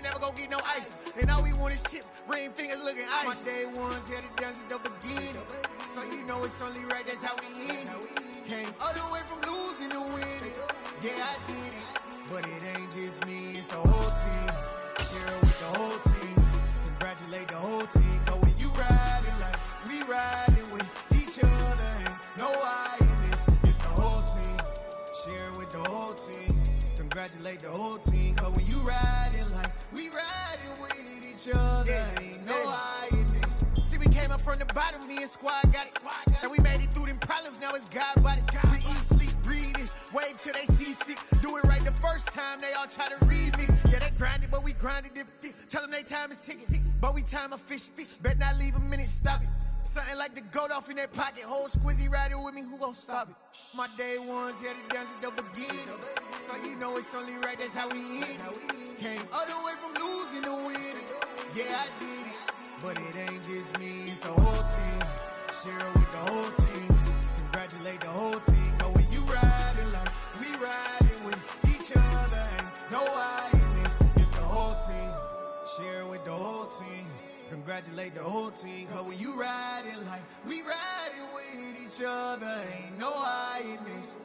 never gon' get no ice. And all we want is chips, ring fingers looking ice. My day ones here to dance at the beginning. So you know it's only right, that's how we end it. Came all the way from losing to winning. Yeah, I did it. But it ain't just me, it's the whole team. Share it with the whole team. Congratulate the whole team. Cause when you riding like we riding with each other, ain't no I in this. It's the whole team. Share it with the whole team. Congratulate the whole team. Cause when you riding like we riding with each other, ain't no I in this. See, we came up from the bottom, me and squad got it. And we made it through them problems, now it's God body. We eat, sleep, breathe this, wave till they see sick. Do it right the first time, they all try to remix. Yeah, they grinded, but we grinded different. Tell them they time is ticking, but we time a fish. Bet not leave a minute, stop it. Something like the goat off in their pocket. Whole squizzy riding with me, who gon' stop it? My day ones here to dance at the beginning. So you know it's only right, that's how we end it. Came all the way from losing to winning. Yeah, I did it. But it ain't just me, it's the whole team. Share it with the whole team. Congratulate the whole team. Cause when you riding like we riding with each other, ain't no I in this. It's the whole team. Share it with the whole team. Congratulate the whole team. Cause when you riding like we riding with each other, ain't no I in this.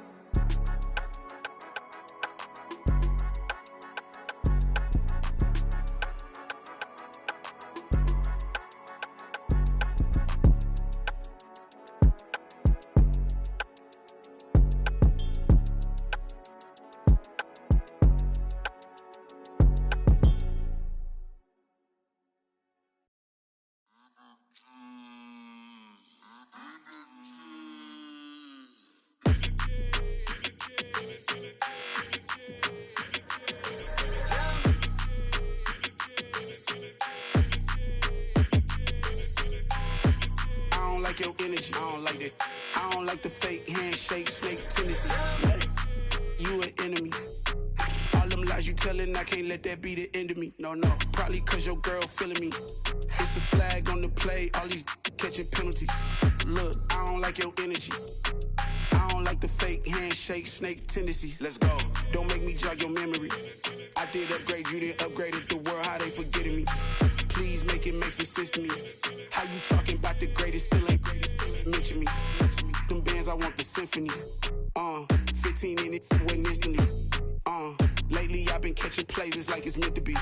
Your energy, I don't like that. I don't like the fake handshake, snake tendency. You an enemy. All them lies you telling, I can't let that be the end of me. No, probably cause your girl feeling me. It's a flag on the play, all these catching penalties. Look, I don't like your energy. I don't like the fake handshake, snake tendency. Let's go. Don't make me jog your memory. I did upgrade, you didn't upgrade it. The world, how they forgetting me. Please make it make some sense to me. How you talking about the greatest, still ain't greatest, mention me. Them bands, I want the symphony. 15 in it, wasn't instantly. Lately I've been catching plays, it's like it's meant to be.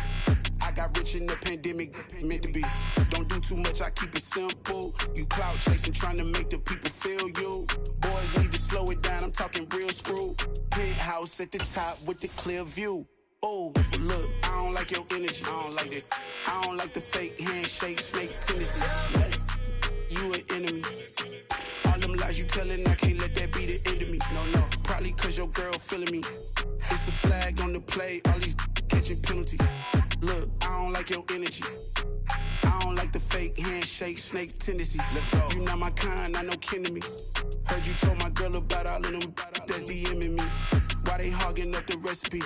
I got rich in the pandemic, meant to be. Don't do too much, I keep it simple. You clout chasing, trying to make the people feel you. Boys need to slow it down, I'm talking real screw. Penthouse at the top with the clear view. Oh, look, I don't like your energy, I don't like that. I don't like the fake handshake, snake tendency. You an enemy. All them lies you telling, I can't let that be the end of me. No, probably cause your girl feeling me. It's a flag on the play, all these catching penalties. Look, I don't like your energy. I don't like the fake handshake, snake tendency. Let's go. You not my kind, not no kin to me. Heard you told my girl about all of them that's DMing me. Why they hogging up the recipe?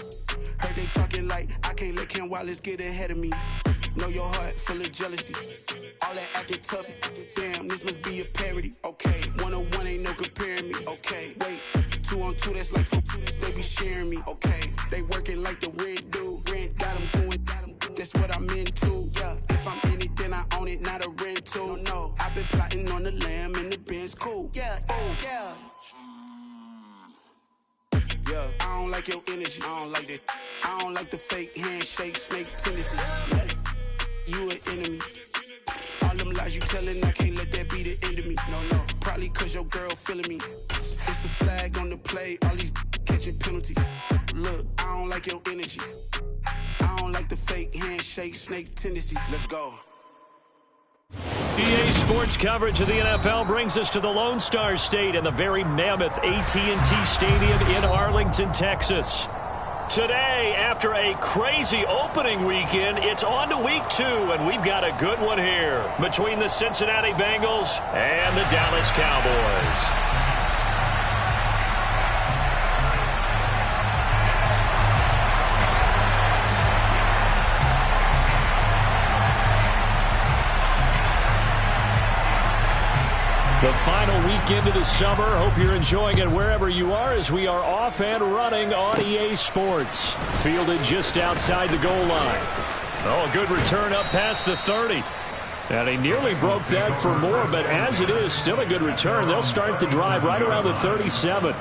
Heard they talking like I can't let Ken Wallace get ahead of me. Know your heart full of jealousy. All that acting tough. Damn, this must be a parody. Okay, 1-on-1 ain't no comparing me. Okay, wait, 2-on-2 that's like 4-2. They be sharing me. Okay, they working like the rent do. Rent got them doing. That's what I'm into. Yeah, if I'm in it, then I own it, not a rental. No, I've been plotting on the lamb and the Benz cool. Yeah, oh yeah. Yeah, I don't like your energy, I don't like that. I don't like the fake handshake, snake tendency. You an enemy. All them lies you telling, I can't let that be the end of me. No, probably cause your girl feeling me. It's a flag on the play, all these catching penalties. Look, I don't like your energy. I don't like the fake handshake, snake tendency. Let's go. EA Sports coverage of the NFL brings us to the Lone Star State and the very mammoth AT&T Stadium in Arlington, Texas. Today, after a crazy opening weekend, it's on to week 2, and we've got a good one here between the Cincinnati Bengals and the Dallas Cowboys. The final weekend of the summer. Hope you're enjoying it wherever you are as we are off and running on EA Sports. Fielded just outside the goal line. Oh, a good return up past the 30. And he nearly broke that for more, but as it is, still a good return. They'll start the drive right around the 37.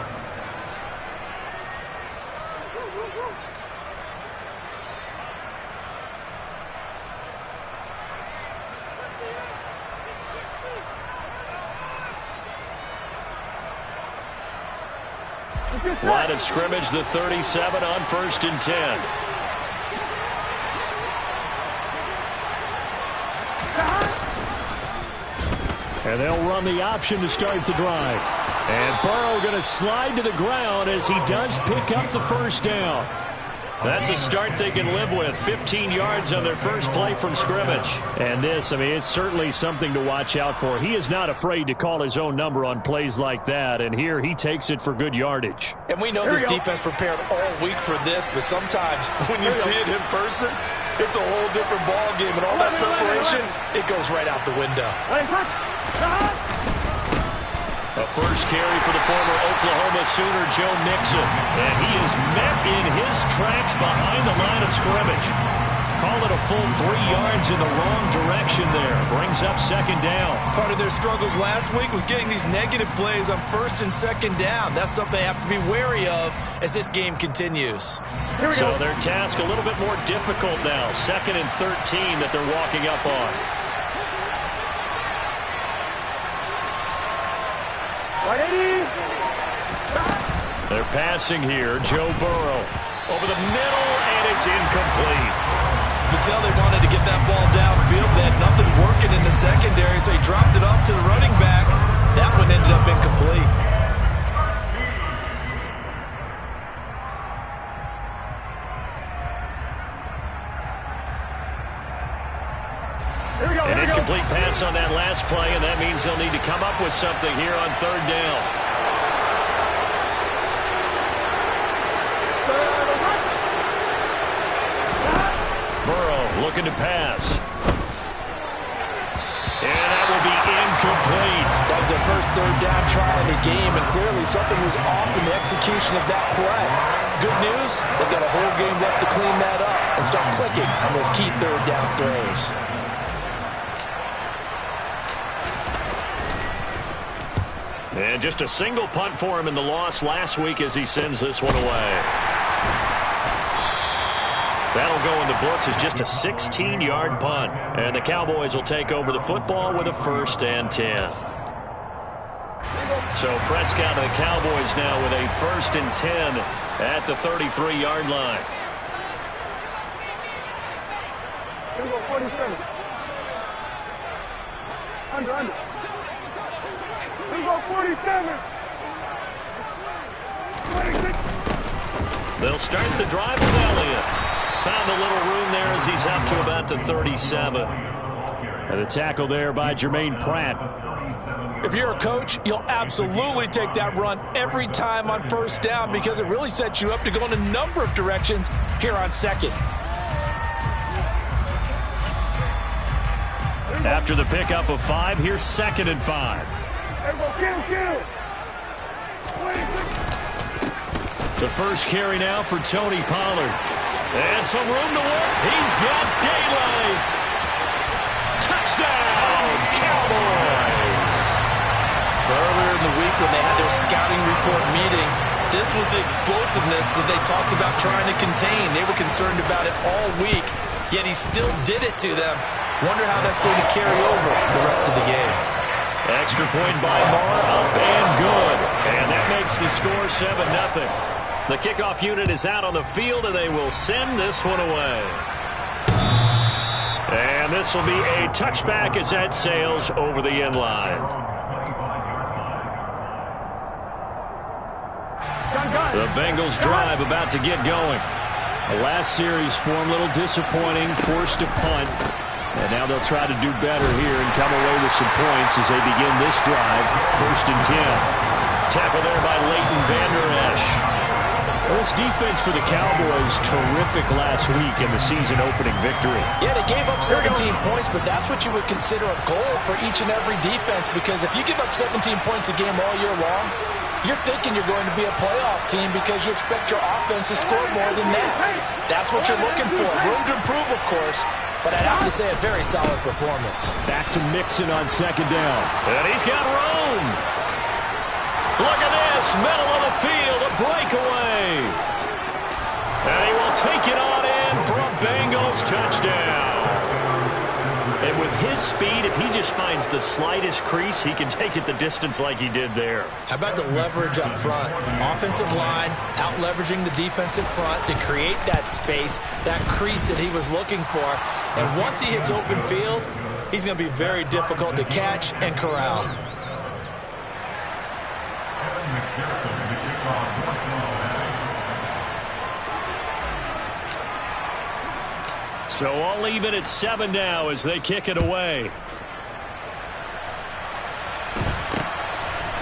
Line of scrimmage, the 37 on 1st and 10. And they'll run the option to start the drive. And Burrow going to slide to the ground as he does pick up the first down. That's a start they can live with. 15 yards on their first play from scrimmage. And this, I mean, it's certainly something to watch out for. He is not afraid to call his own number on plays like that. And here he takes it for good yardage. And we know this defense prepared all week for this, but sometimes when you see it in person, it's a whole different ball game. And all that preparation, it goes right out the window. A first carry for the former Oklahoma Sooner, Joe Mixon. And he is met in his tracks behind the line of scrimmage. Call it a full 3 yards in the wrong direction there. Brings up 2nd down. Part of their struggles last week was getting these negative plays on 1st and 2nd down. That's something they have to be wary of as this game continues. So their task a little bit more difficult now. 2nd and 13 that they're walking up on. They're passing here. Joe Burrow over the middle, and it's incomplete. You could tell they wanted to get that ball downfield. They had nothing working in the secondary, so he dropped it off to the running back. That one ended up incomplete. An incomplete pass on that last play, and that means they'll need to come up with something here on 3rd down. Burrow looking to pass. And that will be incomplete. That was their first 3rd down try in the game, and clearly something was off in the execution of that play. Good news, they've got a whole game left to clean that up and start clicking on those key 3rd down throws. And just a single punt for him in the loss last week as he sends this one away. That'll go in the books as just a 16-yard punt. And the Cowboys will take over the football with a 1st and 10. So Prescott and the Cowboys now with a 1st and 10 at the 33-yard line. Here we go, 47. Under. Here we go, 47. 26. They'll start the drive with Elliott. Found a little room there as he's up to about the 37. And a tackle there by Jermaine Pratt. If you're a coach, you'll absolutely take that run every time on 1st down because it really sets you up to go in a number of directions here on 2nd. After the pickup of 5, here's 2nd and 5. The first carry now for Tony Pollard. And some room to work. He's got daylight. Touchdown, Cowboys. Earlier in the week when they had their scouting report meeting, this was the explosiveness that they talked about trying to contain. They were concerned about it all week, yet he still did it to them. Wonder how that's going to carry over the rest of the game. Extra point by Marr, up and good. And that makes the score 7-0. The kickoff unit is out on the field, and they will send this one away. And this will be a touchback as that sails over the end line. The Bengals drive about to get going. The last series form a little disappointing, forced to punt. And now they'll try to do better here and come away with some points as they begin this drive. 1st and 10. Tackle there by Leighton Vander Esch. Well, this defense for the Cowboys, terrific last week in the season-opening victory. Yeah, they gave up 17 points, but that's what you would consider a goal for each and every defense, because if you give up 17 points a game all year long, you're thinking you're going to be a playoff team because you expect your offense to score more than that. That's what you're looking for. Room to improve, of course, but I'd have to say a very solid performance. Back to Mixon on second down. And he's got room. Look at this. Middle of the field, a breakaway. And he will take it on in for a Bengals touchdown. And with his speed, if he just finds the slightest crease, he can take it the distance like he did there. How about the leverage up front? Offensive line out-leveraging the defensive front to create that space, that crease that he was looking for. And once he hits open field, he's going to be very difficult to catch and corral. So I'll leave it at 7 now as they kick it away.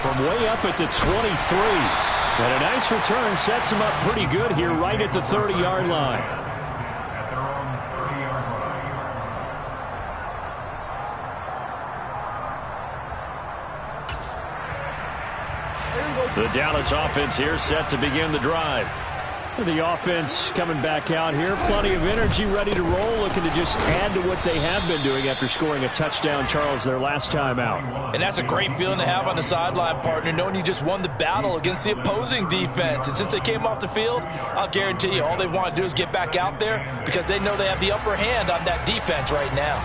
From way up at the 23. And a nice return sets him up pretty good here right at the 30-yard line. The Dallas offense here set to begin the drive. The offense coming back out here. Plenty of energy, ready to roll, looking to just add to what they have been doing after scoring a touchdown, Charles, their last time out. And that's a great feeling to have on the sideline, partner, knowing you just won the battle against the opposing defense. And since they came off the field, I'll guarantee you all they want to do is get back out there because they know they have the upper hand on that defense right now.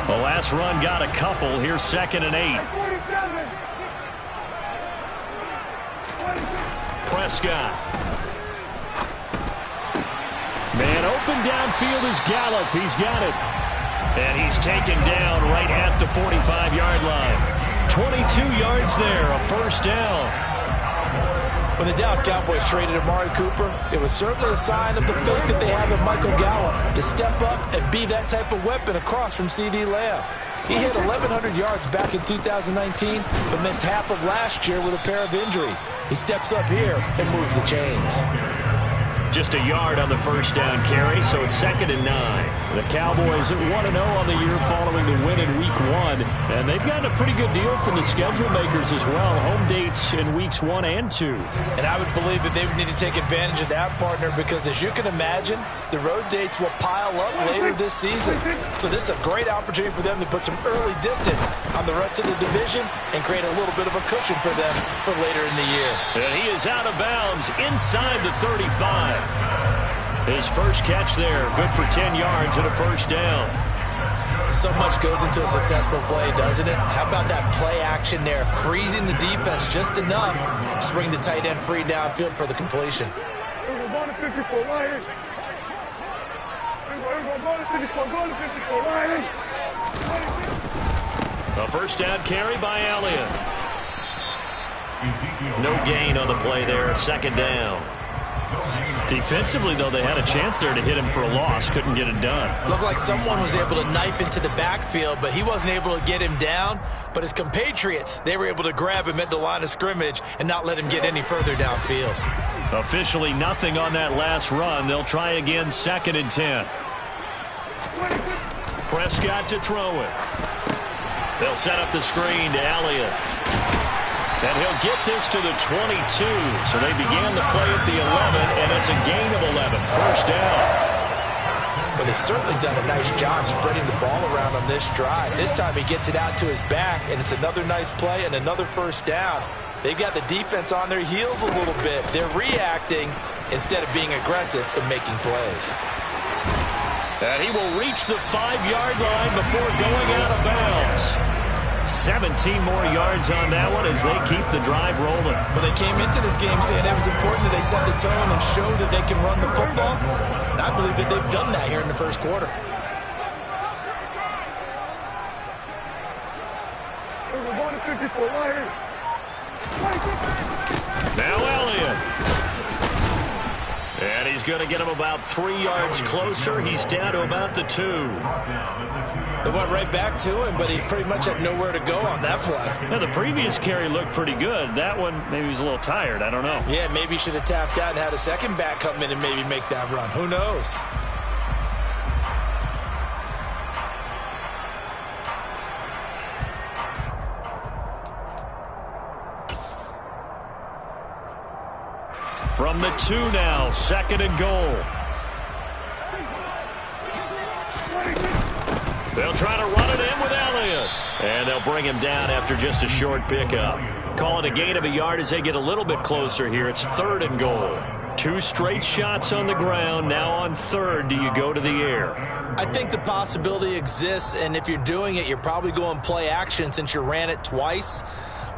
The last run got a couple. Here's 2nd and 8. Prescott. Man open downfield is Gallup. He's got it. And he's taken down right at the 45-yard line. 22 yards there, a first down. When the Dallas Cowboys traded Amari Cooper, it was certainly a sign of the faith that they have in Michael Gallup to step up and be that type of weapon across from C.D. Lamb. He hit 1,100 yards back in 2019, but missed half of last year with a pair of injuries. He steps up here and moves the chains. Just a yard on the first down carry, so it's 2nd and 9. The Cowboys at 1-0 on the year following the win in Week 1, and they've gotten a pretty good deal from the schedule makers as well. Home dates in Weeks 1 and 2. And I would believe that they would need to take advantage of that, partner, because as you can imagine, the road dates will pile up later this season. So this is a great opportunity for them to put some early distance on the rest of the division and create a little bit of a cushion for them for later in the year. And he is out of bounds inside the 35. His first catch there, good for 10 yards and a first down. So much goes into a successful play, doesn't it? How about that play action there, freezing the defense just enough to bring the tight end free downfield for the completion. A first down carry by Elliott. No gain on the play there, 2nd down. Defensively, though, they had a chance there to hit him for a loss. Couldn't get it done. Looked like someone was able to knife into the backfield, but he wasn't able to get him down. But his compatriots, they were able to grab him at the line of scrimmage and not let him get any further downfield. Officially nothing on that last run. They'll try again, 2nd and 10. Prescott to throw it. They'll set up the screen to Elliott. And he'll get this to the 22. So they began the play at the 11, and it's a gain of 11. First down. But they've certainly done a nice job spreading the ball around on this drive. This time he gets it out to his back, and it's another nice play and another first down. They've got the defense on their heels a little bit. They're reacting instead of being aggressive and making plays. And he will reach the 5-yard line before going out of bounds. 17 more yards on that one as they keep the drive rolling. Well, they came into this game saying it was important that they set the tone and show that they can run the football. And I believe that they've done that here in the first quarter. Now Elliott. And he's going to get him about 3 yards closer. He's down to about the 2. They went right back to him, but he pretty much had nowhere to go on that play. Now, the previous carry looked pretty good. That one, maybe he was a little tired. I don't know. Yeah, maybe he should have tapped out and had a second back come in and maybe make that run. Who knows? From the 2 now, 2nd and goal. They'll try to run it in with Elliott. And they'll bring him down after just a short pickup. Call it a gain of a yard as they get a little bit closer here. It's 3rd and goal. 2 straight shots on the ground. Now on 3rd, do you go to the air? I think the possibility exists, and if you're doing it, you're probably going play action since you ran it twice.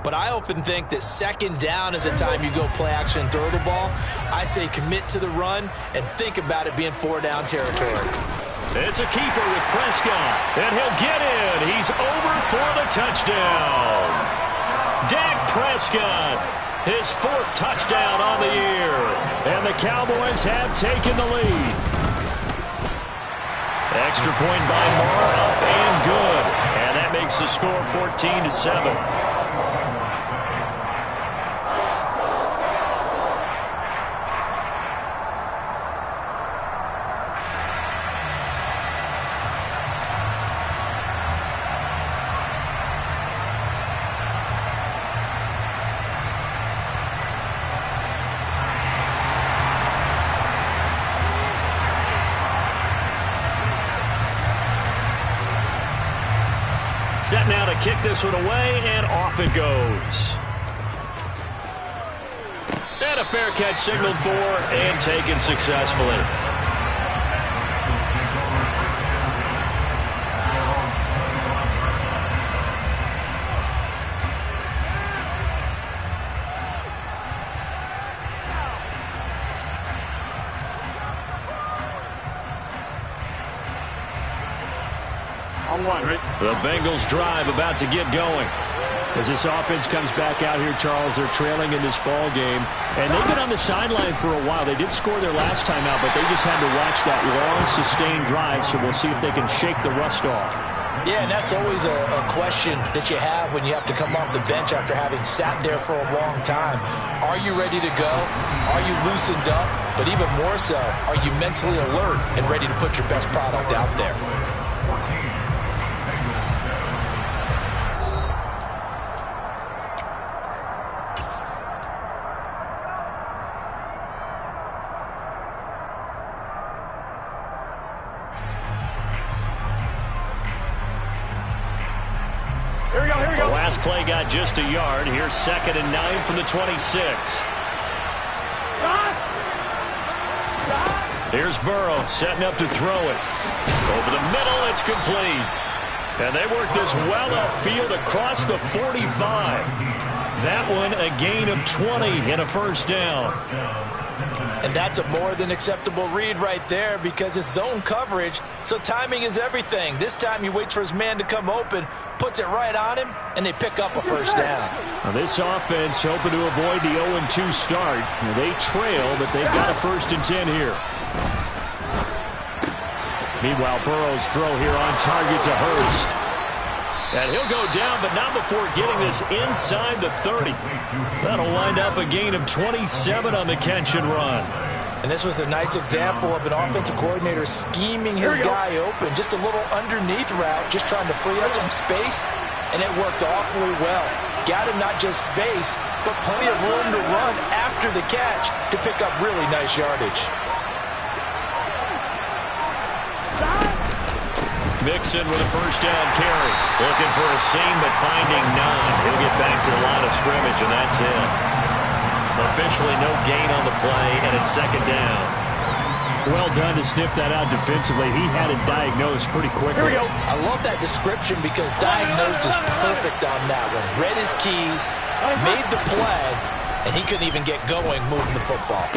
But I often think that 2nd down is the time you go play action and throw the ball. I say commit to the run and think about it being 4-down territory. It's a keeper with Prescott, and he'll get in. He's over for the touchdown. Dak Prescott, his 4th touchdown on the year. And the Cowboys have taken the lead. Extra point by Moore, up and good. And that makes the score 14-7. Set now to kick this one away, and off it goes. And a fair catch signaled for and taken successfully. The Bengals drive about to get going. As this offense comes back out here, Charles, they're trailing in this ball game. And they've been on the sideline for a while. They did score their last time out, but they just had to watch that long, sustained drive, so we'll see if they can shake the rust off. Yeah, and that's always a question that you have when you have to come off the bench after having sat there for a long time. Are you ready to go? Are you loosened up? But even more so, are you mentally alert and ready to put your best product out there? The last play got just a yard. Here's 2nd and 9 from the 26. Here's Burrow setting up to throw it. Over the middle, it's complete. And they work this well upfield across the 45. That one a gain of 20 and a 1st down. And that's a more than acceptable read right there because it's zone coverage, so timing is everything. This time he waits for his man to come open, puts it right on him, and they pick up a 1st down. Now this offense hoping to avoid the 0-2 start. They trail, but they've got a 1st and 10 here. Meanwhile, Burrow's throw here on target to Hurst. And he'll go down, but not before getting this inside the 30. That'll wind up a gain of 27 on the catch and run. And this was a nice example of an offensive coordinator scheming his guy open. Just a little underneath route, just trying to free up some space, and it worked awfully well. Got him not just space, but plenty of room to run after the catch to pick up really nice yardage. Mixon with a 1st down carry. Looking for a seam, but finding none. He'll get back to the line of scrimmage, and that's it. Officially no gain on the play, and it's 2nd down. Well done to sniff that out defensively. He had it diagnosed pretty quickly. Here we go. I love that description because diagnosed is perfect on that one. Read his keys, made the play, and he couldn't even get going moving the football.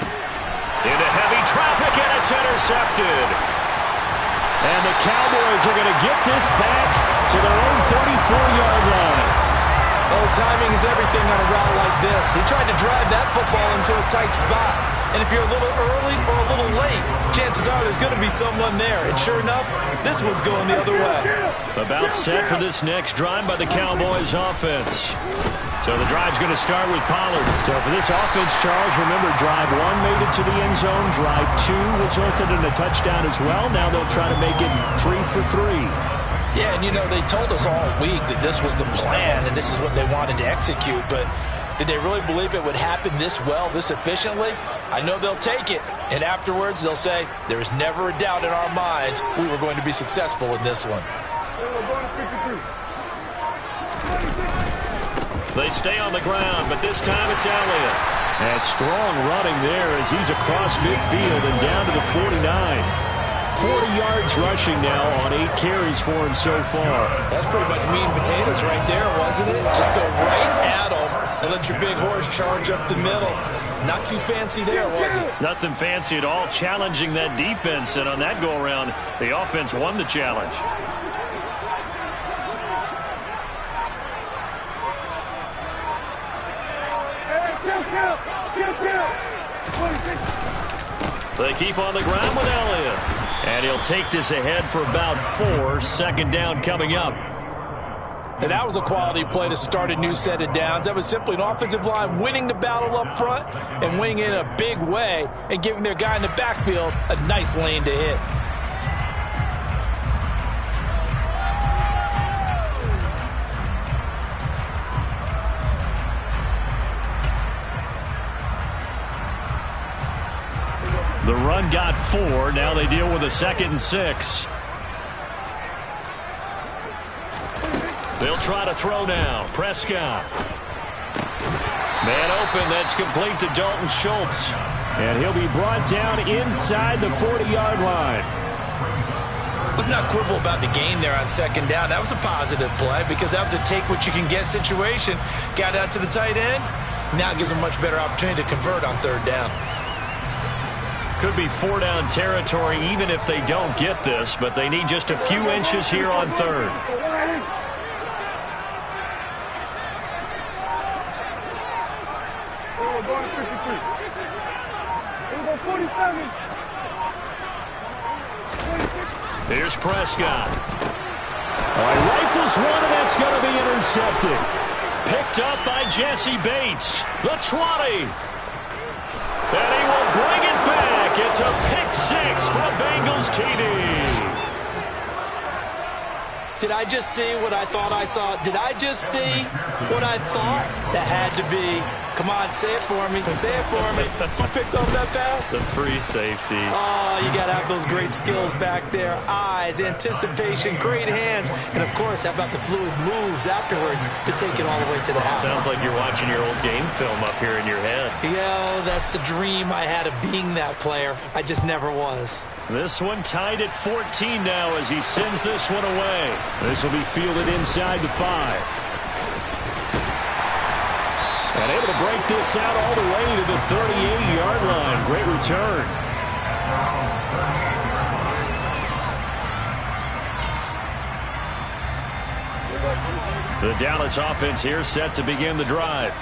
Into heavy traffic, and it's intercepted. And the Cowboys are going to get this back to their own 34-yard line. Oh, timing is everything on a route like this. He tried to drive that football into a tight spot. And if you're a little early or a little late, chances are there's going to be someone there. And sure enough, this one's going the other way. About set for this next drive by the Cowboys offense. So the drive's going to start with Pollard. So for this offense, Charles, remember, drive 1 made it to the end zone. Drive 2 resulted in a touchdown as well. Now they'll try to make it 3 for 3. Yeah, and you know, they told us all week that this was the plan and this is what they wanted to execute. But Did they really believe it would happen this well, this efficiently? I know they'll take it, and afterwards they'll say, there was never a doubt in our minds we were going to be successful in this one. They stay on the ground, but this time it's Elliott. And strong running there as he's across midfield and down to the 49. 40 yards rushing now on 8 carries for him so far. That's pretty much meat and potatoes right there, wasn't it? Just go right at him and let your big horse charge up the middle. Not too fancy there, was it? Nothing fancy at all, challenging that defense. And on that go-around, the offense won the challenge. They keep on the ground with Elliott. And he'll take this ahead for about 4. Second down coming up. And that was a quality play to start a new set of downs. That was simply an offensive line winning the battle up front and winning in a big way and giving their guy in the backfield a nice lane to hit. The run got 4. Now they deal with a 2nd and 6. They'll try to throw now. Prescott. Man open. That's complete to Dalton Schultz. And he'll be brought down inside the 40-yard line. Let's not quibble about the game there on 2nd down. That was a positive play because that was a take-what-you-can-get situation. Got out to the tight end. Now it gives them a much better opportunity to convert on 3rd down. Could be 4-down territory even if they don't get this, but they need just a few inches here on 3rd. Here's Prescott. Rifles one, and that's going to be intercepted. Picked up by Jesse Bates. The 20. And he will bring it back. It's a pick 6 from Bengals TD. Did I just see what I thought I saw? Did I just see what I thought? That had to be. Come on, say it for me. Say it for me. Who picked up that pass? The free safety. Oh, you got to have those great skills back there. Eyes, anticipation, great hands. And, of course, how about the fluid moves afterwards to take it all the way to the house? Sounds like you're watching your old game film up here in your head. Yeah, that's the dream I had of being that player. I just never was. This one tied at 14 now as he sends this one away. This will be fielded inside the 5. And able to break this out all the way to the 38-yard line. Great return. The Dallas offense here set to begin the drive.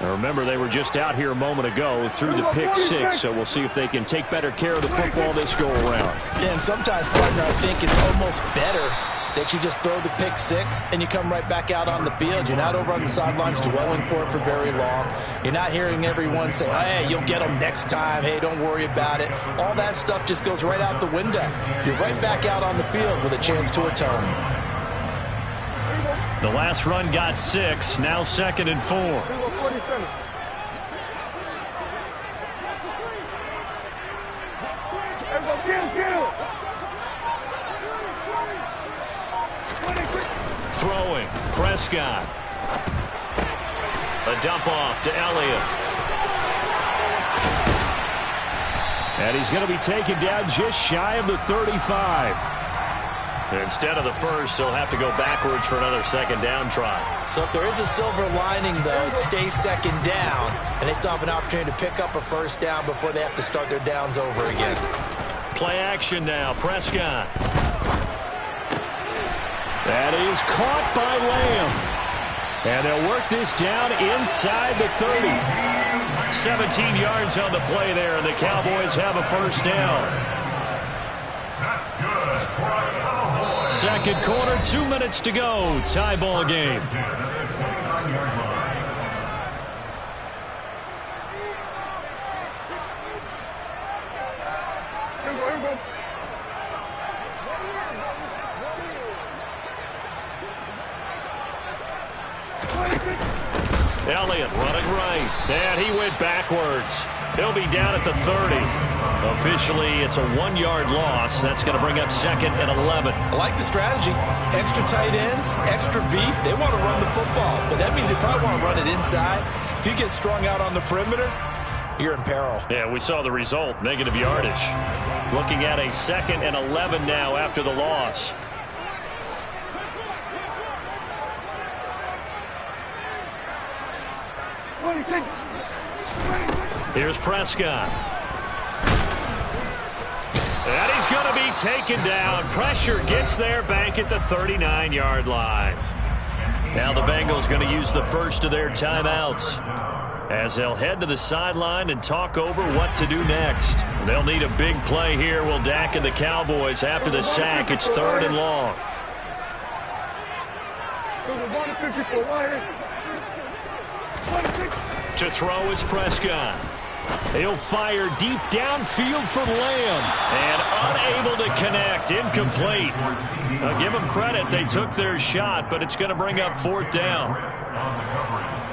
Now remember, they were just out here a moment ago through the pick 6, so we'll see if they can take better care of the football this go-around. Yeah, and sometimes, partner, I think it's almost better that you just throw the pick 6 and you come right back out on the field. You're not over on the sidelines dwelling for it for very long. You're not hearing everyone say, hey, you'll get them next time. Hey, don't worry about it. All that stuff just goes right out the window. You're right back out on the field with a chance to atone. The last run got 6. Now 2nd and 4. Throwing. Prescott. A dump off to Elliott. And he's going to be taken down just shy of the 35. Instead of the first, he'll have to go backwards for another 2nd down try. So if there is a silver lining, though, it stays 2nd down, and they still have an opportunity to pick up a 1st down before they have to start their downs over again. Play action now. Prescott. That is caught by Lamb. And they'll work this down inside the 30. 17 yards on the play there, and the Cowboys have a 1st down. Second quarter, 2 minutes to go. Tie ball game. Elliott running right. And he went backwards. He'll be down at the 30. Officially, it's a 1-yard loss. That's going to bring up 2nd and 11. I like the strategy. Extra tight ends, extra beef. They want to run the football, but that means they probably want to run it inside. If you get strung out on the perimeter, you're in peril. Yeah, we saw the result, negative yardage. Looking at a 2nd and 11 now after the loss. Here's Prescott. And he's going to be taken down. Pressure gets there back at the 39-yard line. Now the Bengals going to use the first of their timeouts as they'll head to the sideline and talk over what to do next. They'll need a big play here. Will Dak and the Cowboys after the sack. It's 3rd and long. To throw is Prescott. He'll fire deep downfield for Lamb. And unable to connect. Incomplete. I'll give them credit. They took their shot, but it's going to bring up 4th down.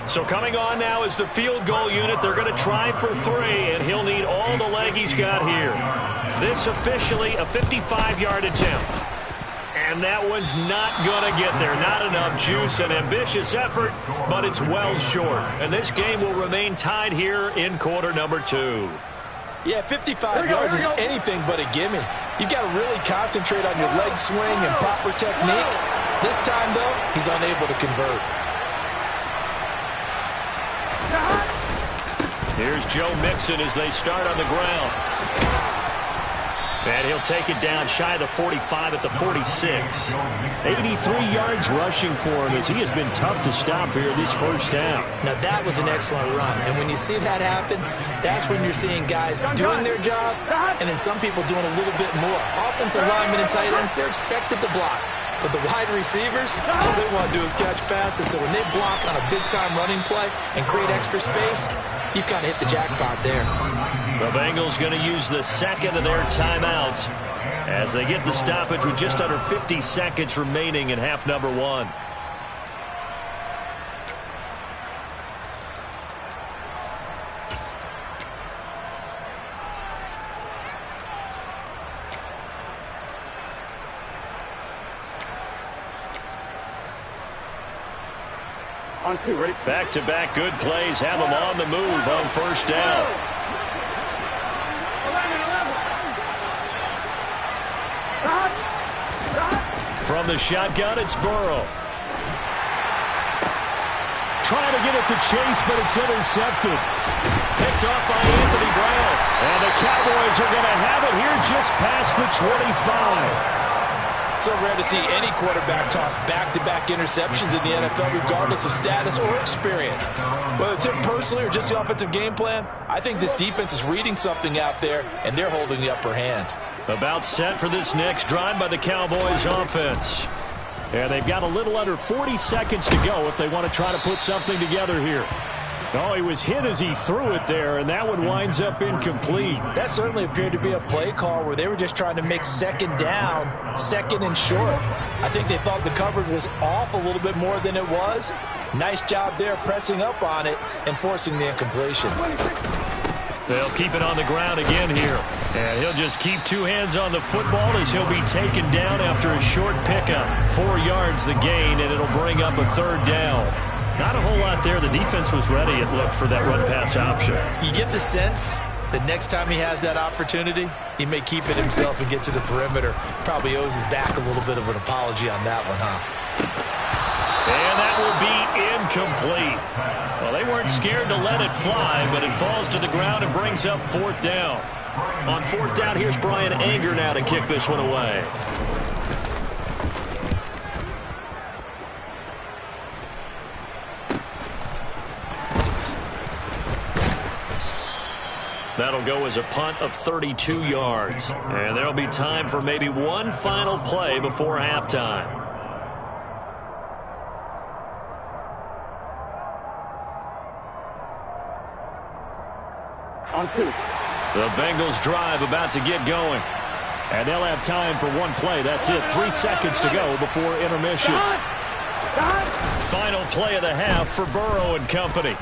So coming on now is the field goal unit. They're going to try for 3, and he'll need all the leg he's got here. This officially a 55-yard attempt. And that one's not going to get there. Not enough juice. An ambitious effort, but it's well short. And this game will remain tied here in quarter number 2. Yeah, 55 yards is anything but a gimme. You've got to really concentrate on your leg swing and proper technique. This time, though, he's unable to convert. Here's Joe Mixon as they start on the ground. And he'll take it down shy of the 45 at the 46. 83 yards rushing for him as he has been tough to stop here this first half. Now that was an excellent run. And when you see that happen, that's when you're seeing guys doing their job and then some people doing a little bit more. Offensive linemen and tight ends, they're expected to block. But the wide receivers, all they want to do is catch passes. So when they block on a big-time running play and create extra space, you've kind of hit the jackpot there. The Bengals going to use the 2nd of their timeouts as they get the stoppage with just under 50 seconds remaining in half number 1. On 2, ready? Back-to-back good plays have them on the move on first down. From the shotgun, it's Burrow. Trying to get it to Chase, but it's intercepted. Picked off by Anthony Brown. And the Cowboys are going to have it here just past the 25. So rare to see any quarterback toss back-to-back interceptions in the NFL, regardless of status or experience. Whether it's him personally or just the offensive game plan, I think this defense is reading something out there, and they're holding the upper hand. About set for this next drive by the Cowboys offense. And they've got a little under 40 seconds to go if they want to try to put something together here. Oh, he was hit as he threw it there, and that one winds up incomplete. That certainly appeared to be a play call where they were just trying to make 2nd down, 2nd and short. I think they thought the coverage was off a little bit more than it was. Nice job there pressing up on it and forcing the incompletion. They'll keep it on the ground again here. And he'll just keep 2 hands on the football as he'll be taken down after a short pickup. 4 yards the gain, and it'll bring up a 3rd down. Not a whole lot there. The defense was ready, it looked, for that run-pass option. You get the sense that next time he has that opportunity, he may keep it himself and get to the perimeter. Probably owes his back a little bit of an apology on that one, huh? And that will be incomplete. Well, they weren't scared to let it fly, but it falls to the ground and brings up 4th down. On 4th down, here's Brian Anger now to kick this one away. That'll go as a punt of 32 yards. And there'll be time for maybe one final play before halftime. On 2. The Bengals drive about to get going. And they'll have time for one play. That's it. 3 seconds to go before intermission. Final play of the half for Burrow and company.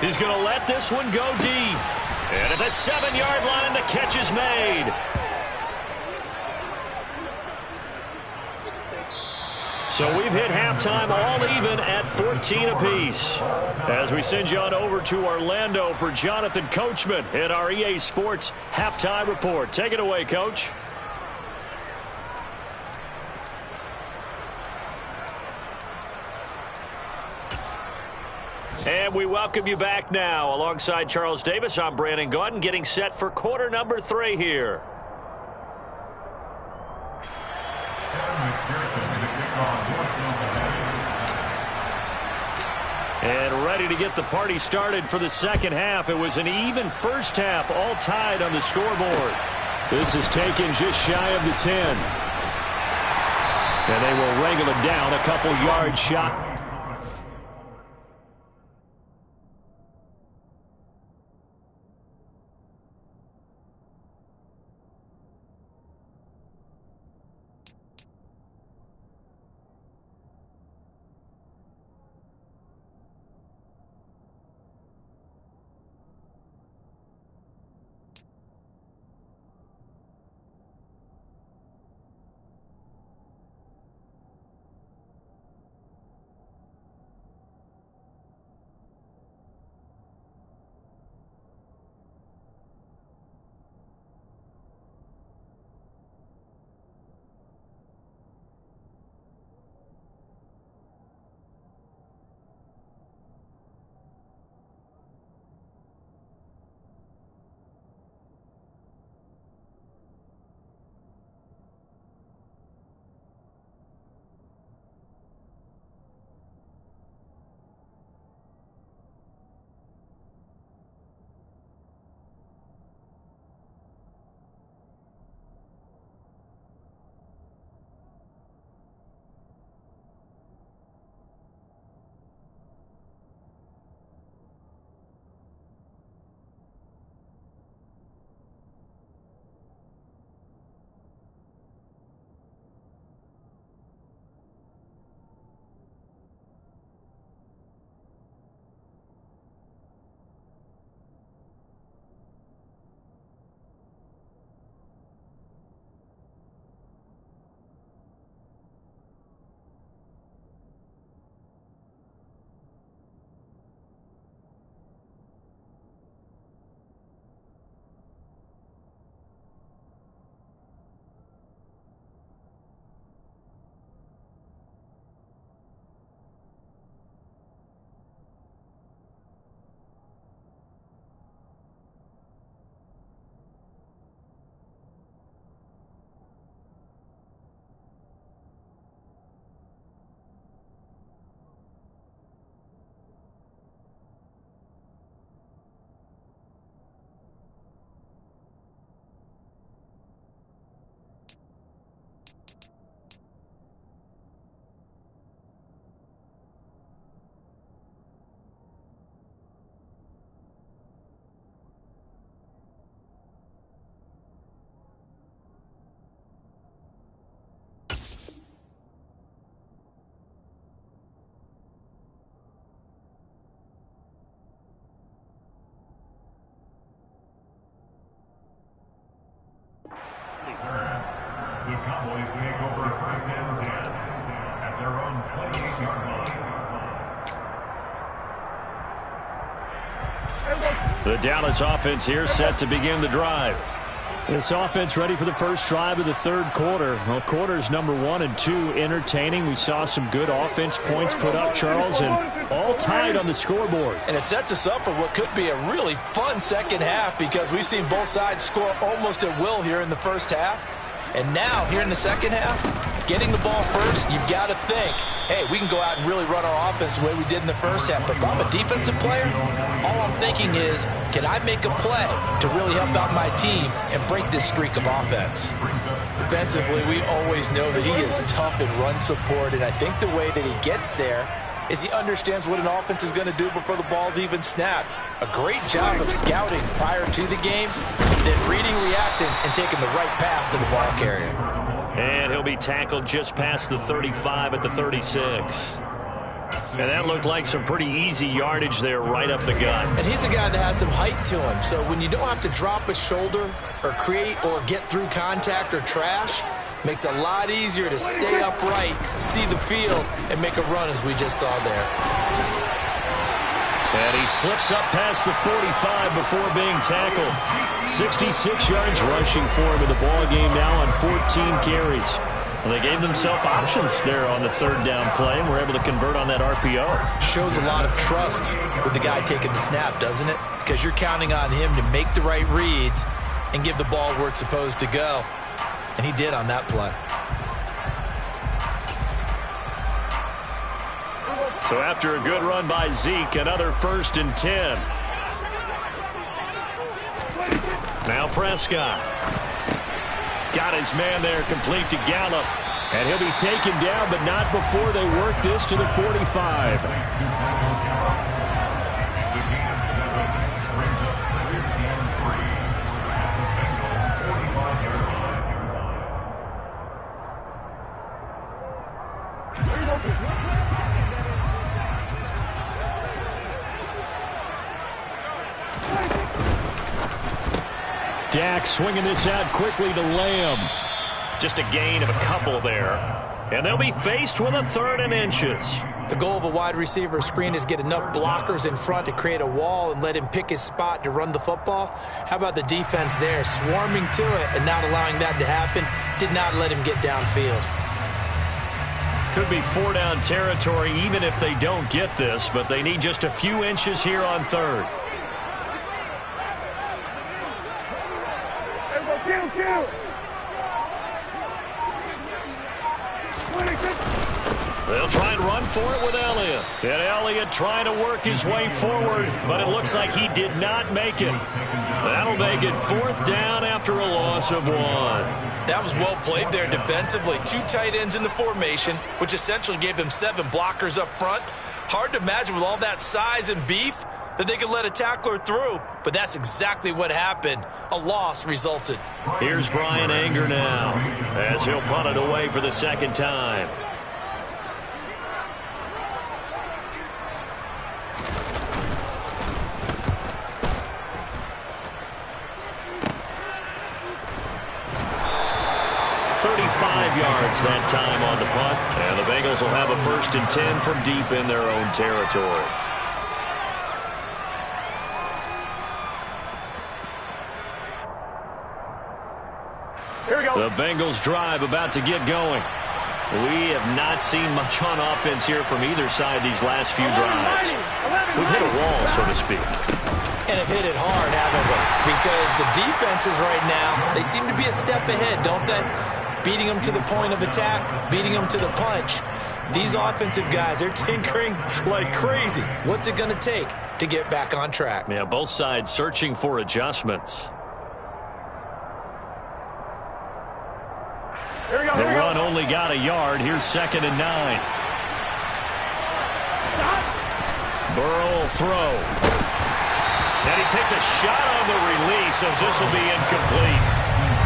He's going to let this one go deep. And at the 7-yard line, the catch is made. So we've hit halftime all even at 14 apiece. As we send you on over to Orlando for Jonathan Coachman in our EA Sports Halftime Report. Take it away, Coach. And we welcome you back now. Alongside Charles Davis, I'm Brandon Gaudin, getting set for quarter number 3 here. And ready to get the party started for the second half. It was an even first half, all tied on the scoreboard. This is taken just shy of the 10. And they will wrangle it down a couple yards shot. The Cowboys take over first and 10 at their own 28-yard line. The Dallas offense here set to begin the drive. This offense ready for the first drive of the third quarter. Well, quarters number 1 and 2 entertaining. We saw some good offense points put up, Charles, and all tied on the scoreboard. And it sets us up for what could be a really fun second half because we've seen both sides score almost at will here in the first half. And now, here in the second half, getting the ball first, you've got to think, hey, we can go out and really run our offense the way we did in the first half. But if I'm a defensive player, all I'm thinking is, can I make a play to really help out my team and break this streak of offense? Defensively, we always know that he is tough in run support, and I think the way that he gets there is he understands what an offense is going to do before the ball's even snapped. A great job of scouting prior to the game, then reading, reacting, and taking the right path to the ball carrier. And he'll be tackled just past the 35 at the 36. And that looked like some pretty easy yardage there right up the gut. And he's a guy that has some height to him. So when you don't have to drop a shoulder or create or get through contact or trash, makes it a lot easier to stay upright, see the field, and make a run as we just saw there. And he slips up past the 45 before being tackled. 66 yards rushing for him in the ball game now on 14 carries. Well, they gave themselves options there on the third down play and were able to convert on that RPO. Shows a lot of trust with the guy taking the snap, doesn't it? Because you're counting on him to make the right reads and give the ball where it's supposed to go. And he did on that play. So after a good run by Zeke, another 1st and 10. Now Prescott. Got his man there complete to Gallup. And he'll be taken down, but not before they work this to the 45. Dak swinging this out quickly to Lamb. Just a gain of a couple there. And they'll be faced with a 3rd and inches. The goal of a wide receiver screen is get enough blockers in front to create a wall and let him pick his spot to run the football. How about the defense there, swarming to it and not allowing that to happen? Did not let him get downfield. Could be 4-down territory even if they don't get this, but they need just a few inches here on 3rd. They'll try and run for it with Elliott. And Elliott trying to work his way forward, but it looks like he did not make it. That'll make it 4th down after a loss of 1. That was well played there defensively. 2 tight ends in the formation, which essentially gave them 7 blockers up front. Hard to imagine with all that size and beef that they could let a tackler through, but that's exactly what happened. A loss resulted. Here's Brian Anger now as he'll punt it away for the 2nd time. Yards that time on the punt, and the Bengals will have a 1st and 10 from deep in their own territory. Here we go. The Bengals drive about to get going. We have not seen much on offense here from either side these last few drives. We've hit a wall, so to speak. And have hit it hard, haven't we? Because the defenses right now, they seem to be a step ahead, don't they? Beating them to the point of attack, beating them to the punch. These offensive guys, they're tinkering like crazy. What's it going to take to get back on track? Yeah, both sides searching for adjustments. Here we go, the run only got a yard. Here's 2nd and 9. Burrow will throw. And he takes a shot on the release as this will be incomplete.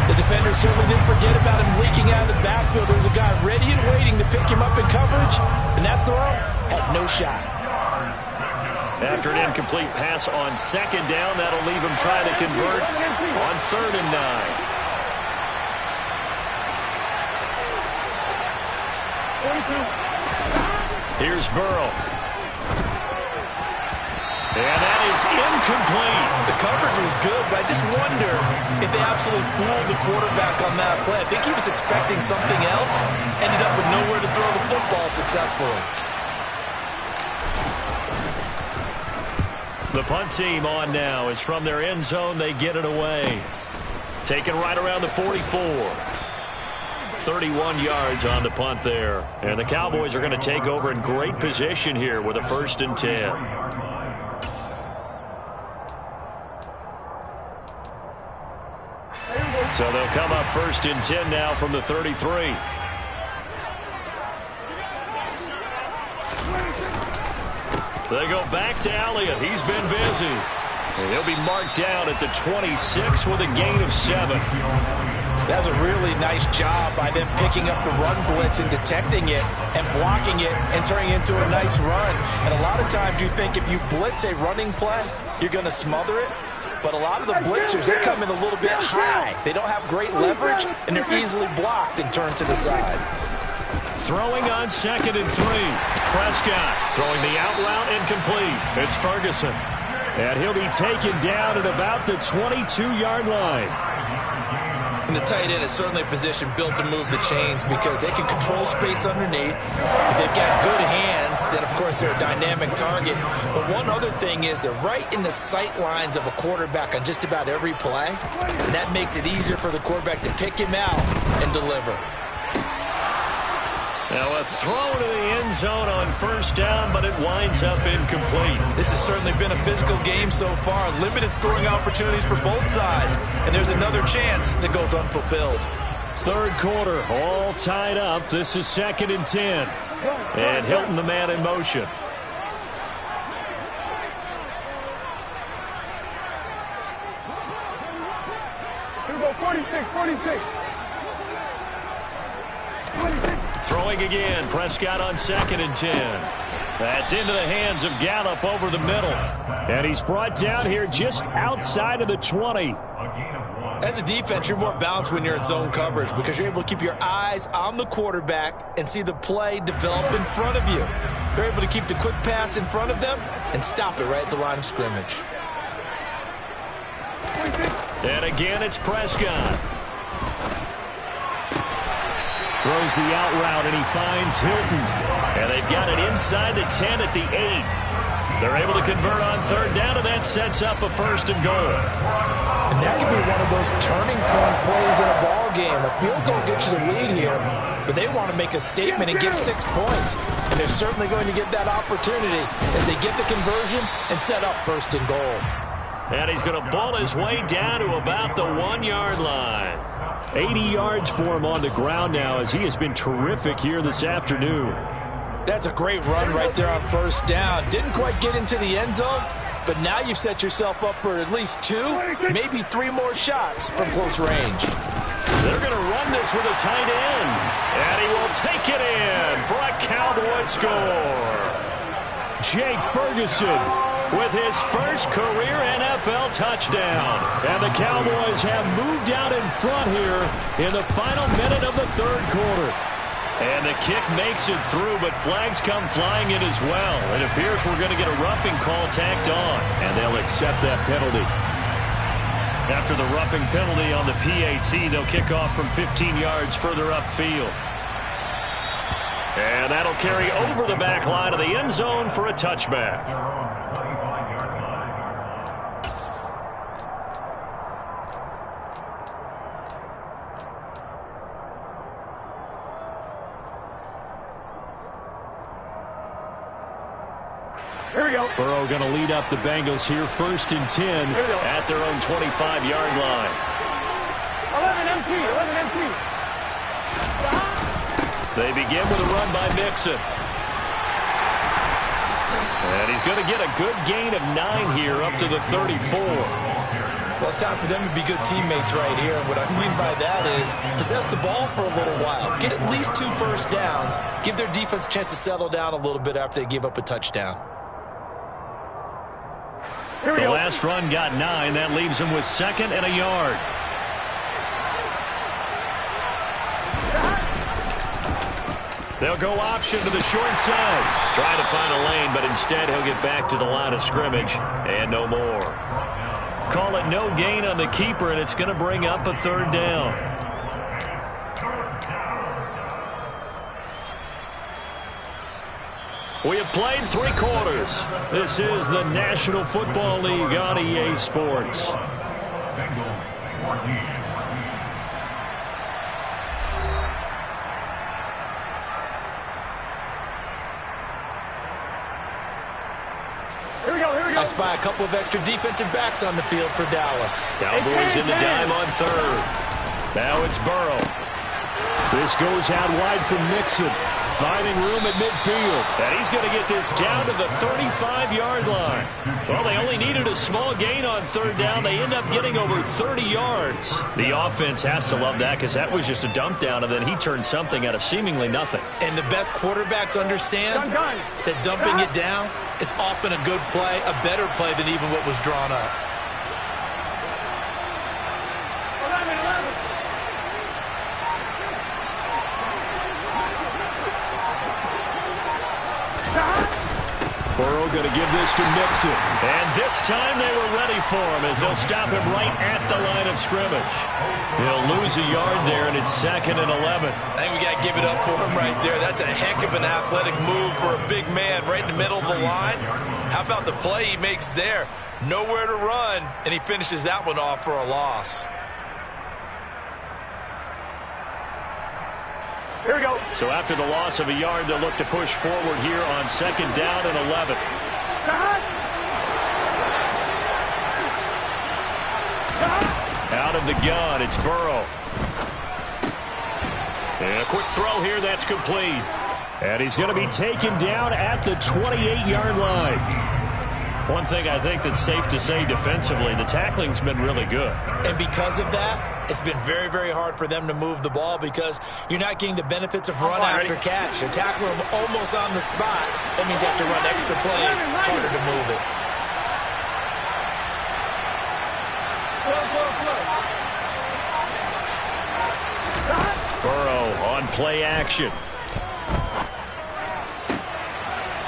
The defender certainly didn't forget about him leaking out of the backfield. There was a guy ready and waiting to pick him up in coverage, and that throw had no shot. After an incomplete pass on 2nd down, that'll leave him trying to convert on 3rd and 9. Here's Burrow. And that is incomplete. The coverage was good, but I just wonder if they absolutely fooled the quarterback on that play. I think he was expecting something else, ended up with nowhere to throw the football successfully. The punt team on now is from their end zone. They get it away. Taken right around the 44. 31 yards on the punt there. And the Cowboys are going to take over in great position here with a 1st and 10. So they'll come up 1st and 10 now from the 33. They go back to Elliott. He's been busy. And he'll be marked down at the 26 with a gain of 7. That's a really nice job by them picking up the run blitz and detecting it and blocking it and turning it into a nice run. And a lot of times you think if you blitz a running play, you're going to smother it. But a lot of the blitzers, they come in a little bit high. They don't have great leverage, and they're easily blocked and turned to the side. Throwing on 2nd and 3. Prescott throwing the out route incomplete. It's Ferguson. And he'll be taken down at about the 22-yard line. And the tight end is certainly a position built to move the chains because they can control space underneath. If they've got good hands, then, of course, they're a dynamic target. But one other thing is they're right in the sight lines of a quarterback on just about every play. And that makes it easier for the quarterback to pick him out and deliver. Now a throw to the end zone on 1st down, but it winds up incomplete. This has certainly been a physical game so far. Limited scoring opportunities for both sides. And there's another chance that goes unfulfilled. 3rd quarter, all tied up. This is 2nd and 10. And Hilton, the man in motion. Here we go, 46. Throwing again, Prescott on 2nd and 10. That's into the hands of Gallup over the middle. And he's brought down here just outside of the 20. As a defense, you're more balanced when you're in zone coverage because you're able to keep your eyes on the quarterback and see the play develop in front of you. They're able to keep the quick pass in front of them and stop it right at the line of scrimmage. And again, it's Prescott. Throws the out route, and he finds Hilton. And they've got it inside the 10 at the 8. They're able to convert on 3rd down, and that sets up a 1st and goal. And that could be one of those turning point plays in a ball game. A field goal gets you the lead here, but they want to make a statement and get 6 points. And they're certainly going to get that opportunity as they get the conversion and set up 1st and goal. And he's going to ball his way down to about the 1-yard line. 80 yards for him on the ground now as he has been terrific here this afternoon. That's a great run right there on 1st down. Didn't quite get into the end zone, but now you've set yourself up for at least 2, maybe 3 more shots from close range. They're going to run this with a tight end. And he will take it in for a Cowboy score. Jake Ferguson with his first career NFL touchdown. And the Cowboys have moved out in front here in the final minute of the 3rd quarter. And the kick makes it through, but flags come flying in as well. It appears we're going to get a roughing call tacked on. And they'll accept that penalty. After the roughing penalty on the PAT, they'll kick off from 15 yards further upfield. And that'll carry over the back line of the end zone for a touchback. Here we go. Burrow going to lead up the Bengals here, 1st and 10 at their own 25-yard line. 11 empty. They begin with a run by Mixon. And he's going to get a good gain of 9 here up to the 34. Well, it's time for them to be good teammates right here. And what I mean by that is possess the ball for a little while. Get at least 2 1st downs. Give their defense a chance to settle down a little bit after they give up a touchdown. The last run got 9. That leaves him with 2nd and a yard. They'll go option to the short side. Trying to find a lane, but instead he'll get back to the line of scrimmage. And no more. Call it no gain on the keeper, and it's going to bring up a 3rd down. We have played 3 quarters. This is the National Football League on EA Sports. Bengals 14. I spy a couple of extra defensive backs on the field for Dallas. Cowboys in the dime on 3rd. Now it's Burrow. This goes out wide from Mixon. Finding room at midfield. And he's going to get this down to the 35-yard line. Well, they only needed a small gain on third down. They end up getting over 30 yards. The offense has to love that because that was just a dump down, and then he turned something out of seemingly nothing. And the best quarterbacks understand that dumping it down is often a good play, a better play than even what was drawn up. Burrow going to give this to Mixon. And this time they were ready for him as they'll stop him right at the line of scrimmage. He'll lose a yard there, and it's 2nd and 11. I think we got to give it up for him right there. That's a heck of an athletic move for a big man right in the middle of the line. How about the play he makes there? Nowhere to run, and he finishes that one off for a loss. Here we go. So after the loss of a yard, they'll look to push forward here on 2nd down and 11. Out of the gun, it's Burrow. And a quick throw here, that's complete. And he's going to be taken down at the 28-yard line. One thing I think that's safe to say defensively, the tackling's been really good. And because of that, it's been very, very hard for them to move the ball because you're not getting the benefits of run after catch. They're tackling them almost on the spot. That means you have to run extra plays, harder to move it. Burrow on play action.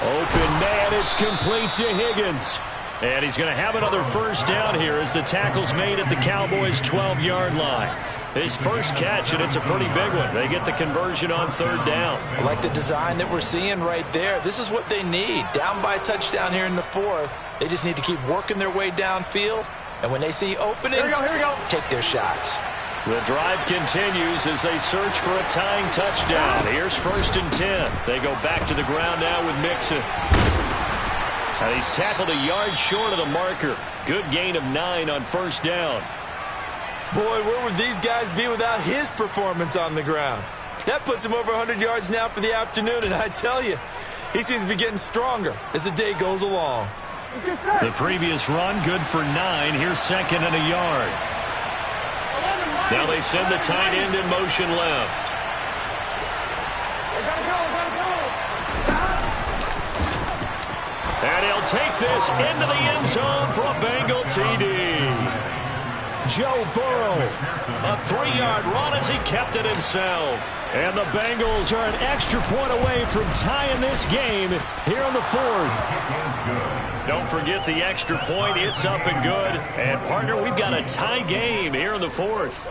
Open man, it's complete to Higgins. And he's going to have another first down here as the tackle's made at the Cowboys' 12-yard line. His first catch, and it's a pretty big one. They get the conversion on 3rd down. I like the design that we're seeing right there. This is what they need. Down by a touchdown here in the 4th. They just need to keep working their way downfield. And when they see openings, take their shots. The drive continues as they search for a tying touchdown. Here's 1st and 10. They go back to the ground now with Mixon. And he's tackled a yard short of the marker. Good gain of 9 on 1st down. Boy, where would these guys be without his performance on the ground? That puts him over 100 yards now for the afternoon, and I tell you, he seems to be getting stronger as the day goes along. The previous run, good for 9. Here's 2nd and a yard. Now they send the tight end in motion left. And he'll take this into the end zone for a Bengal TD. Joe Burrow, a 3-yard run as he kept it himself. And the Bengals are an extra point away from tying this game here in the 4th. Don't forget the extra point. It's up and good. And, partner, we've got a tie game here in the 4th.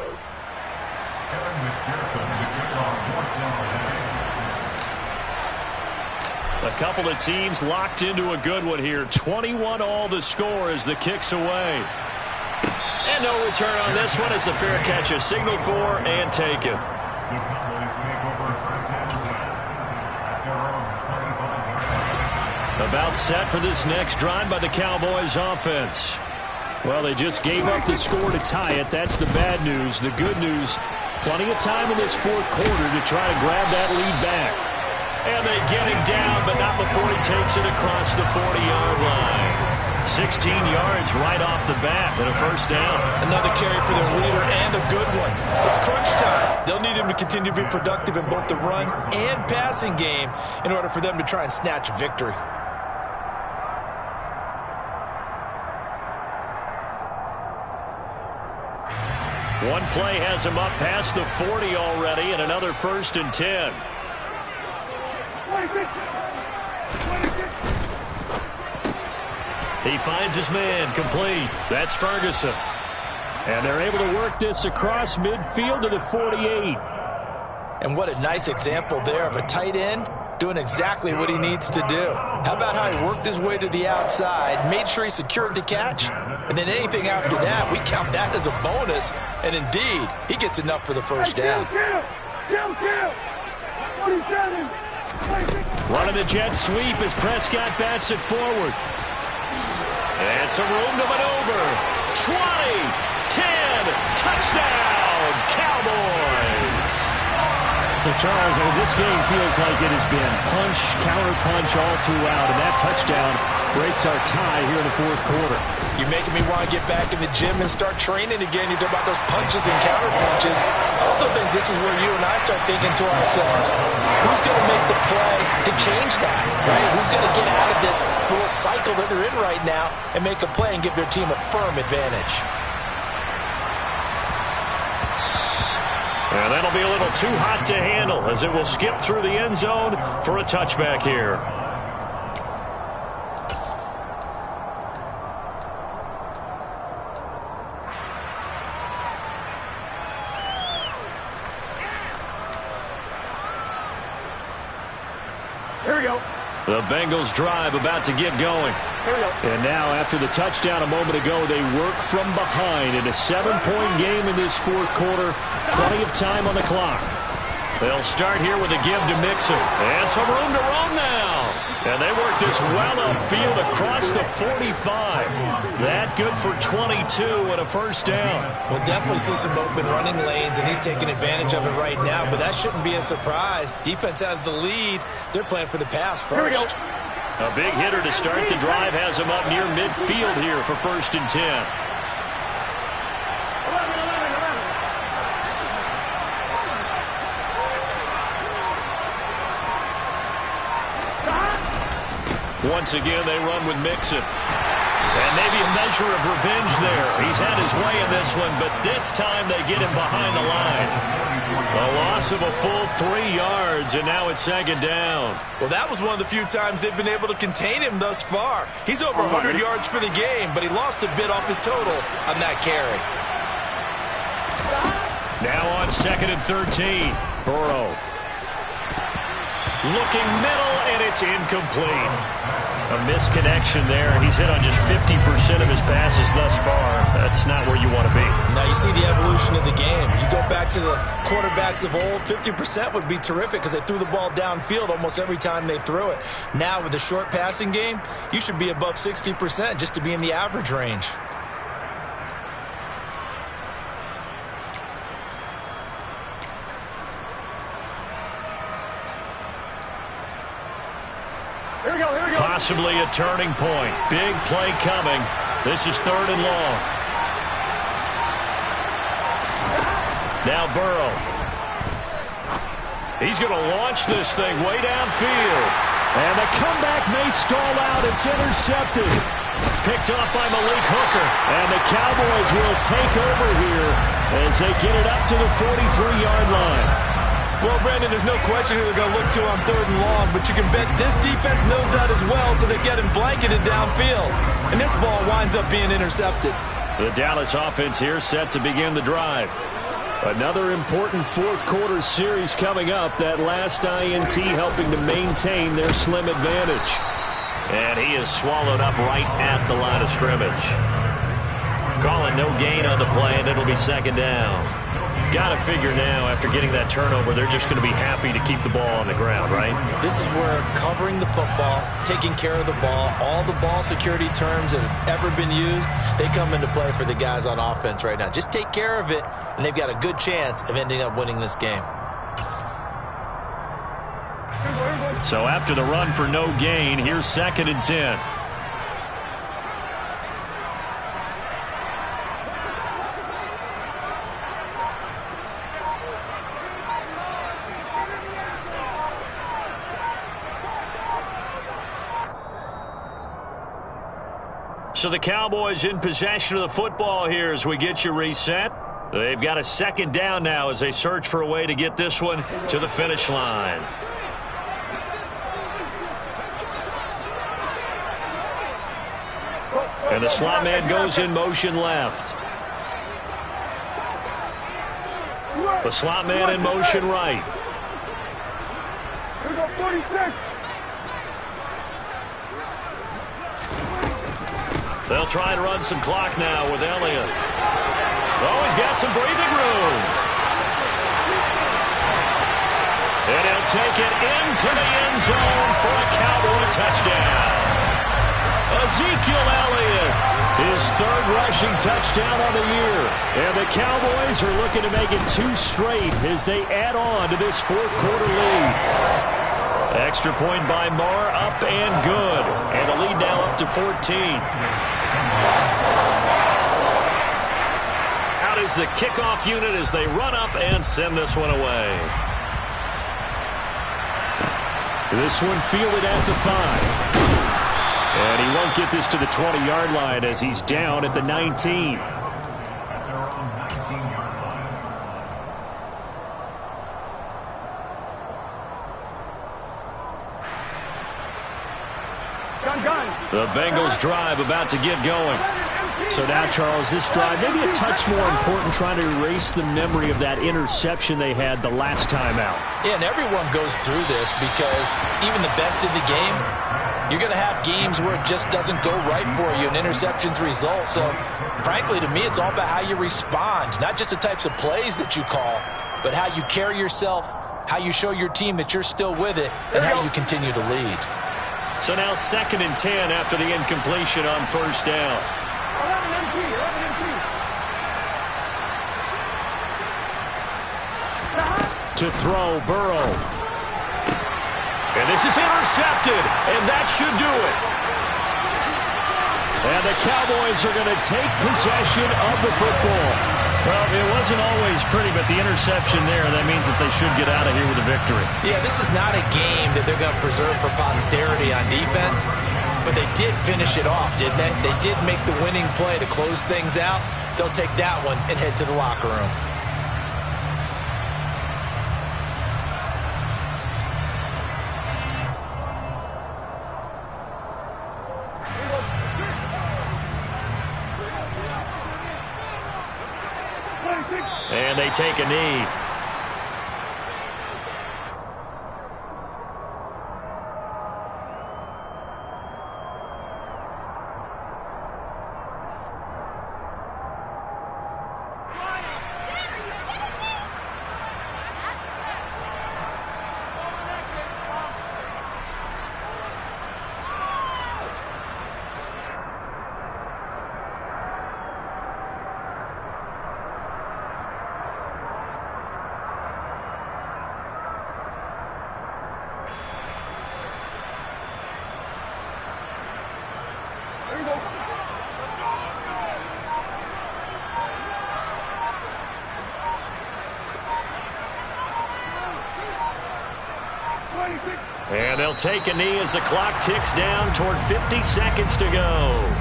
A couple of teams locked into a good one here. 21 all the score as the kick's away. And no return on this one as the fair catch is signaled for and taken. About set for this next drive by the Cowboys offense. Well, they just gave up the score to tie it. That's the bad news. The good news, plenty of time in this 4th quarter to try to grab that lead back. And they get him down, but not before he takes it across the 40-yard line. 16 yards right off the bat and a first down. Another carry for their leader and a good one. It's crunch time. They'll need him to continue to be productive in both the run and passing game in order for them to try and snatch a victory. One play has him up past the 40 already and another 1st and 10. He finds his man complete. That's Ferguson. And they're able to work this across midfield to the 48. And what a nice example there of a tight end doing exactly what he needs to do. How about how he worked his way to the outside, made sure he secured the catch, and then anything after that, we count that as a bonus. And indeed, he gets enough for the first down. Running the jet sweep as Prescott bats it forward. And some room to maneuver. 20, 10, touchdown, Cowboys. So, Charles, this game feels like it has been punch, counter-punch all throughout, and that touchdown breaks our tie here in the fourth quarter. You're making me want to get back in the gym and start training again. You talk about those punches and counter-punches. I also think this is where you and I start thinking to ourselves, who's going to make the play to change that, right? Who's going to get out of this little cycle that they're in right now and make a play and give their team a firm advantage? And that'll be a little too hot to handle as it will skip through the end zone for a touchback here. Here we go. The Bengals drive about to get going. Here we go. And now, after the touchdown a moment ago, they work from behind in a 7-point game in this fourth quarter. Plenty of time on the clock. They'll start here with a give to Mixon. And some room to run now. And they work this well upfield across the 45. That good for 22 and a first down. We'll definitely see some open running lanes, and he's taking advantage of it right now, but that shouldn't be a surprise. Defense has the lead. They're playing for the pass first. Here we go. A big hitter to start the drive has him up near midfield here for 1st and 10. 11. Once again, they run with Mixon. And maybe a measure of revenge there. He's had his way in this one, but this time they get him behind the line. A loss of a full 3 yards, and now it's 2nd down. Well, that was one of the few times they've been able to contain him thus far. He's over 100 yards for the game, but he lost a bit off his total on that carry. Now on 2nd and 13. Burrow. Looking middle, and it's incomplete. A misconnection there. He's hit on just 50% of his passes thus far. That's not where you want to be. Now you see the evolution of the game. You go back to the quarterbacks of old, 50% would be terrific because they threw the ball downfield almost every time they threw it. Now with the short passing game, you should be above 60% just to be in the average range. Here we go, here we go. Possibly a turning point. Big play coming. This is 3rd and long. Now Burrow. He's going to launch this thing way downfield. And the comeback may stall out. It's intercepted. Picked off by Malik Hooker. And the Cowboys will take over here as they get it up to the 43-yard line. Well, Brandon, there's no question who they're going to look to on 3rd and long, but you can bet this defense knows that as well, so they're getting blanketed downfield. And this ball winds up being intercepted. The Dallas offense here set to begin the drive. Another important fourth quarter series coming up. That last INT helping to maintain their slim advantage. And he is swallowed up right at the line of scrimmage. Calling no gain on the play, and it'll be 2nd down. Got to figure now, after getting that turnover, they're just going to be happy to keep the ball on the ground, right? This is where covering the football, taking care of the ball, all the ball security terms that have ever been used, they come into play for the guys on offense right now. Just take care of it, and they've got a good chance of ending up winning this game. So after the run for no gain, here's 2nd and 10. So the Cowboys in possession of the football here as we get you reset. They've got a 2nd down now as they search for a way to get this one to the finish line. And the slot man goes in motion left. The slot man in motion right. Here we go, 46. They'll try and run some clock now with Elliott. Oh, he's got some breathing room. And he'll take it into the end zone for a Cowboy touchdown. Ezekiel Elliott, his 3rd rushing touchdown on the year. And the Cowboys are looking to make it 2 straight as they add on to this fourth quarter lead. Extra point by Marr, up and good. And the lead now up to 14. Out is the kickoff unit as they run up and send this one away. This one fielded at the 5. And he won't get this to the 20-yard line as he's down at the 19. The Bengals drive about to get going. So now, Charles, this drive maybe a touch more important, trying to erase the memory of that interception they had the last time out. Yeah, and everyone goes through this because even the best in the game, you're going to have games where it just doesn't go right for you, and interceptions result. So, frankly, to me, it's all about how you respond, not just the types of plays that you call, but how you carry yourself, how you show your team that you're still with it, and how you continue to lead. So now 2nd and 10 after the incompletion on first down. To throw, Burrow. And this is intercepted, and that should do it. And the Cowboys are going to take possession of the football. Well, it wasn't always pretty, but the interception there, that means that they should get out of here with a victory. Yeah, this is not a game that they're going to preserve for posterity on defense, but they did finish it off, didn't they? They did make the winning play to close things out. They'll take that one and head to the locker room. And they take a knee. And they'll take a knee as the clock ticks down toward 50 seconds to go.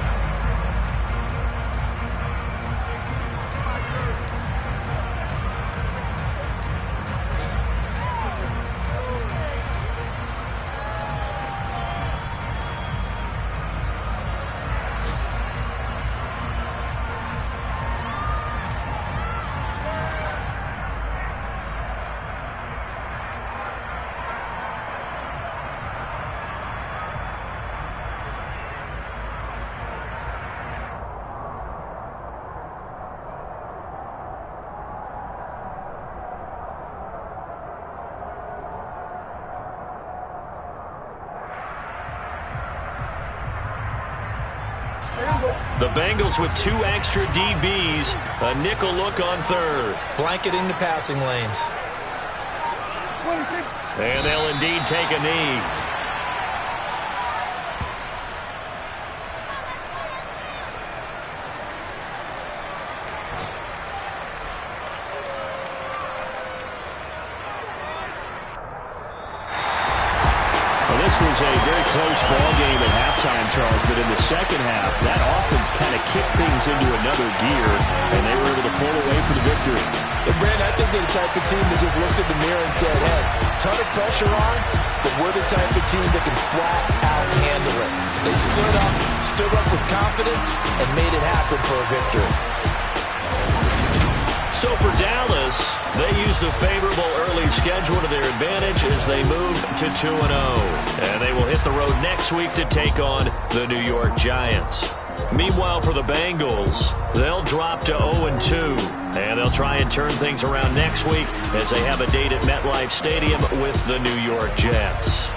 The Bengals with 2 extra DBs, a nickel look on third. Blanketing the passing lanes. And they'll indeed take a knee. This was a very close ball game at halftime, Charles, but in the second half, that offense kind of kicked things into another gear, and they were able to pull away for the victory. And Brandon, I think they're the type of team that just looked in the mirror and said, hey, ton of pressure on, but we're the type of team that can flat out handle it. They stood up with confidence and made it happen for a victory. So for Dallas, they used a favorable early schedule to their advantage as they move to 2-0. And they will hit the road next week to take on the New York Giants. Meanwhile, for the Bengals, they'll drop to 0-2. And they'll try and turn things around next week as they have a date at MetLife Stadium with the New York Jets.